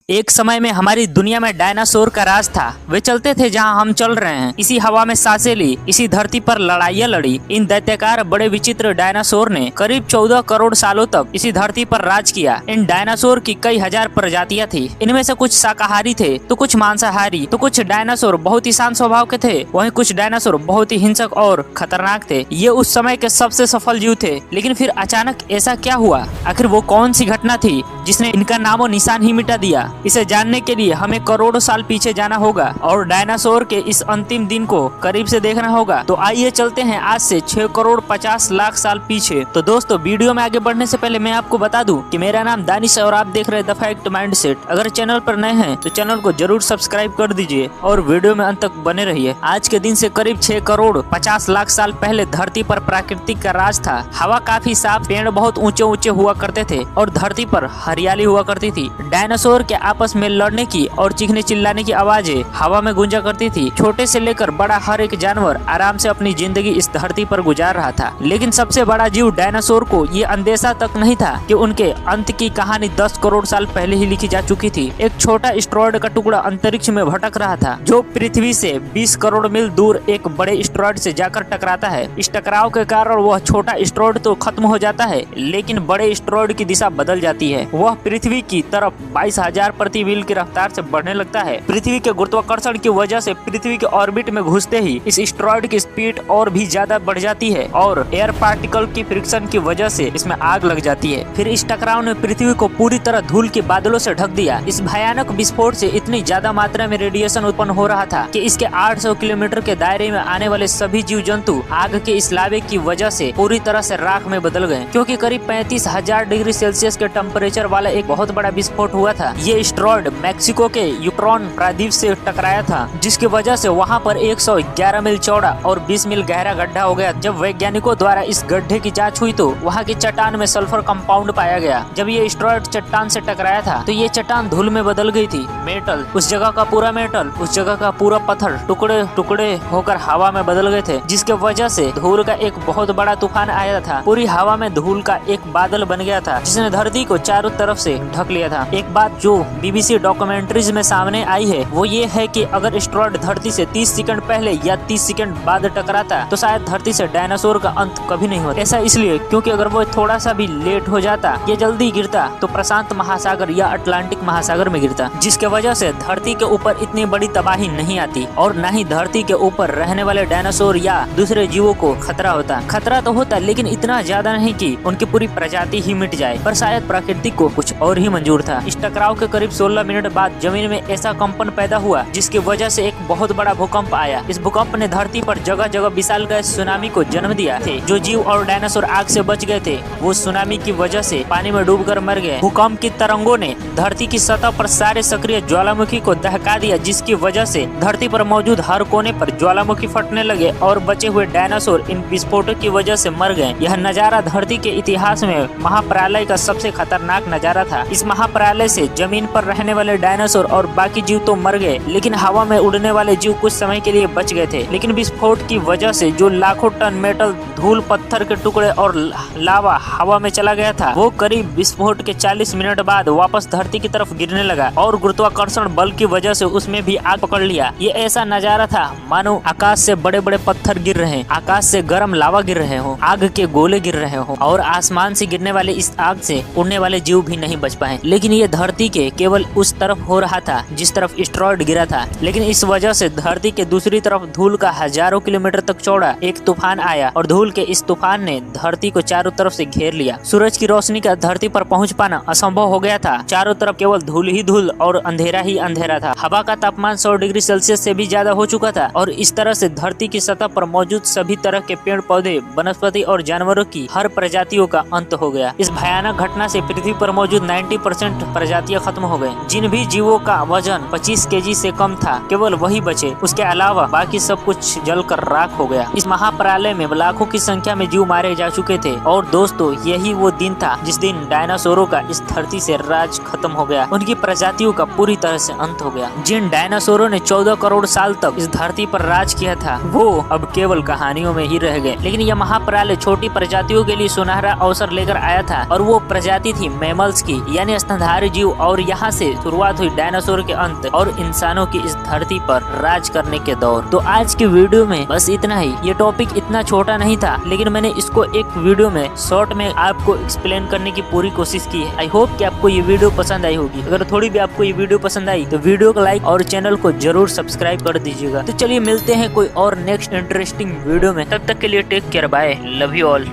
एक समय में हमारी दुनिया में डायनासोर का राज था। वे चलते थे जहां हम चल रहे हैं, इसी हवा में सांसें ली, इसी धरती पर लड़ाइयां लड़ी। इन दैत्याकार बड़े विचित्र डायनासोर ने करीब 14 करोड़ सालों तक इसी धरती पर राज किया। इन डायनासोर की कई हजार प्रजातियां थी। इनमें से कुछ शाकाहारी थे तो कुछ मांसाहारी, तो कुछ डायनासोर बहुत ही शांत स्वभाव के थे, वहीं कुछ डायनासोर बहुत ही हिंसक और खतरनाक थे। ये उस समय के सबसे सफल जीव थे। लेकिन फिर अचानक ऐसा क्या हुआ? आखिर वो कौन सी घटना थी जिसने इनका नामो निशान ही मिटा दिया? इसे जानने के लिए हमें करोड़ों साल पीछे जाना होगा और डायनासोर के इस अंतिम दिन को करीब से देखना होगा। तो आइए चलते हैं आज से 6 करोड़ 50 लाख साल पीछे। तो दोस्तों, वीडियो में आगे बढ़ने से पहले मैं आपको बता दूं कि मेरा नाम दानिश है और आप देख रहे हैं द फैक्ट माइंडसेट। अगर चैनल पर नए हैं तो चैनल को जरूर सब्सक्राइब कर दीजिए और वीडियो में अंत तक बने रहिए। आज के दिन से करीब 6 करोड़ 50 लाख साल पहले धरती पर प्राकृतिक का राज था। हवा काफी साफ, पेड़ बहुत ऊंचे ऊंचे हुआ करते थे और धरती पर हरियाली हुआ करती थी। डायनासोर के आपस में लड़ने की और चीखने चिल्लाने की आवाजें हवा में गूंजा करती थी। छोटे से लेकर बड़ा हर एक जानवर आराम से अपनी जिंदगी इस धरती पर गुजार रहा था। लेकिन सबसे बड़ा जीव डायनासोर को ये अंदेशा तक नहीं था कि उनके अंत की कहानी 10 करोड़ साल पहले ही लिखी जा चुकी थी। एक छोटा एस्टेरॉयड का टुकड़ा अंतरिक्ष में भटक रहा था, जो पृथ्वी से 20 करोड़ मील दूर एक बड़े एस्टेरॉयड से जाकर टकराता है। इस टकराव के कारण वह छोटा एस्टेरॉयड तो खत्म हो जाता है, लेकिन बड़े एस्टेरॉयड की दिशा बदल जाती है। वह पृथ्वी की तरफ 22,000 प्रति मील की रफ्तार से बढ़ने लगता है। पृथ्वी के गुरुत्वाकर्षण की वजह से पृथ्वी के ऑर्बिट में घुसते ही इस एस्टेरॉयड की स्पीड और भी ज्यादा बढ़ जाती है और एयर पार्टिकल की फ्रिक्शन की वजह से इसमें आग लग जाती है। फिर इस टकराव ने पृथ्वी को पूरी तरह धूल के बादलों से ढक दिया। इस भयानक विस्फोट से इतनी ज्यादा मात्रा में रेडिएशन उत्पन्न हो रहा था कि इसके 800 किलोमीटर के दायरे में आने वाले सभी जीव जंतु आग के इस लावे की वजह से पूरी तरह से राख में बदल गए, क्योंकि करीब 35,000 डिग्री सेल्सियस के टेम्परेचर वाला एक बहुत बड़ा विस्फोट हुआ था। ये एस्टेरॉयड मैक्सिको के यूक्रेन प्रायद्वीप से टकराया था, जिसकी वजह से वहां पर 111 मील चौड़ा और 20 मील गहरा गड्ढा हो गया। जब वैज्ञानिकों द्वारा इस गड्ढे की जांच हुई तो वहां की चट्टान में सल्फर कंपाउंड पाया गया। जब ये एस्टेरॉयड चट्टान से टकराया था तो ये चट्टान धूल में बदल गई थी। मेटल, उस जगह का पूरा मेटल, उस जगह का पूरा पत्थर टुकड़े टुकड़े होकर हवा में बदल गए थे, जिसके वजह से धूल का एक बहुत बड़ा तूफान आया था। पूरी हवा में धूल का एक बादल बन गया था, जिसने धरती को चारों तरफ से ढक लिया था। एक बात जो BBC डॉक्यूमेंट्रीज में सामने आई है वो ये है कि अगर एस्टेरॉयड धरती से 30 सेकंड पहले या 30 सेकंड बाद टकराता तो शायद धरती से डायनासोर का अंत कभी नहीं होता। ऐसा इसलिए क्योंकि अगर वो थोड़ा सा भी लेट हो जाता या जल्दी गिरता तो प्रशांत महासागर या अटलांटिक महासागर में गिरता, जिसके वजह से धरती के ऊपर इतनी बड़ी तबाही नहीं आती और न ही धरती के ऊपर रहने वाले डायनासोर या दूसरे जीवों को खतरा होता। खतरा तो होता, लेकिन इतना ज्यादा नहीं कि उनकी पूरी प्रजाति ही मिट जाए। पर शायद प्रकृति को कुछ और ही मंजूर था। इस टकराव के करीब 16 मिनट बाद जमीन में ऐसा कंपन पैदा हुआ जिसकी वजह से एक बहुत बड़ा भूकंप आया। इस भूकंप ने धरती पर जगह जगह विशालकाय सुनामी को जन्म दिया थे। जो जीव और डायनासोर आग से बच गए थे वो सुनामी की वजह से पानी में डूबकर मर गए। भूकंप की तरंगों ने धरती की सतह पर सारे सक्रिय ज्वालामुखी को दहका दिया, जिसकी वजह से धरती पर मौजूद हर कोने पर ज्वालामुखी फटने लगे और बचे हुए डायनासोर इन विस्फोटों की वजह से मर गए। यह नजारा धरती के इतिहास में महाप्रलय का सबसे खतरनाक नजारा था। इस महाप्रलय से जमीन पर रहने वाले डायनासोर और बाकी जीव तो मर गए, लेकिन हवा में उड़ने वाले जीव कुछ समय के लिए बच गए थे। लेकिन विस्फोट की वजह से जो लाखों टन मेटल, धूल, पत्थर के टुकड़े और लावा हवा में चला गया था वो करीब विस्फोट के 40 मिनट बाद वापस धरती की तरफ गिरने लगा और गुरुत्वाकर्षण बल की वजह से उसमें भी आग पकड़ लिया। ये ऐसा नजारा था मानो आकाश से बड़े बड़े पत्थर गिर रहे हैं, आकाश से गर्म लावा गिर रहे हो, आग के गोले गिर रहे हो और आसमान से गिरने वाले इस आग से उड़ने वाले जीव भी नहीं बच पाए। लेकिन ये धरती के केवल उस तरफ हो रहा था जिस तरफ एस्टेरॉयड गिरा था। लेकिन इस वजह से धरती के दूसरी तरफ धूल का हजारों किलोमीटर तक चौड़ा एक तूफान आया और धूल के इस तूफान ने धरती को चारों तरफ से घेर लिया। सूरज की रोशनी का धरती पर पहुंच पाना असंभव हो गया था। चारों तरफ केवल धूल ही धूल और अंधेरा ही अंधेरा था। हवा का तापमान 100 डिग्री सेल्सियस से भी ज्यादा हो चुका था और इस तरह से धरती की सतह पर मौजूद सभी तरह के पेड़ पौधे, वनस्पति और जानवरों की हर प्रजातियों का अंत हो गया। इस भयानक घटना से पृथ्वी पर मौजूद 90% प्रजातियां खत्म हो गई। जिन भी जीवों का वजन 25 केजी से कम था केवल वही बचे, उसके अलावा बाकी सब कुछ जलकर राख हो गया। इस महाप्रलय में लाखों की संख्या में जीव मारे जा चुके थे और दोस्तों यही वो दिन था जिस दिन डायनासोरों का इस धरती से राज खत्म हो गया। उनकी प्रजातियों का पूरी तरह से अंत हो गया। जिन डायनासोरों ने 14 करोड़ साल तक इस धरती पर राज किया था वो अब केवल कहानियों में ही रह गए। लेकिन यह महाप्रलय छोटी प्रजातियों के लिए सुनहरा अवसर लेकर आया था और वो प्रजाति थी मैमल्स की, यानी स्तनधारी जीव। और यहाँ से शुरुआत हुई डायनासोर के अंत और इंसानों की इस धरती पर राज करने के दौर। तो आज के वीडियो में बस इतना ही। ये टॉपिक इतना छोटा नहीं था, लेकिन मैंने इसको एक वीडियो में शॉर्ट में आपको एक्सप्लेन करने की पूरी कोशिश की है। आई होप कि आपको ये वीडियो पसंद आई होगी। अगर थोड़ी भी आपको ये वीडियो पसंद आई तो वीडियो को लाइक और चैनल को जरूर सब्सक्राइब कर दीजिएगा। तो चलिए मिलते हैं कोई और नेक्स्ट इंटरेस्टिंग वीडियो में। तब तक के लिए take care, bye, love you all.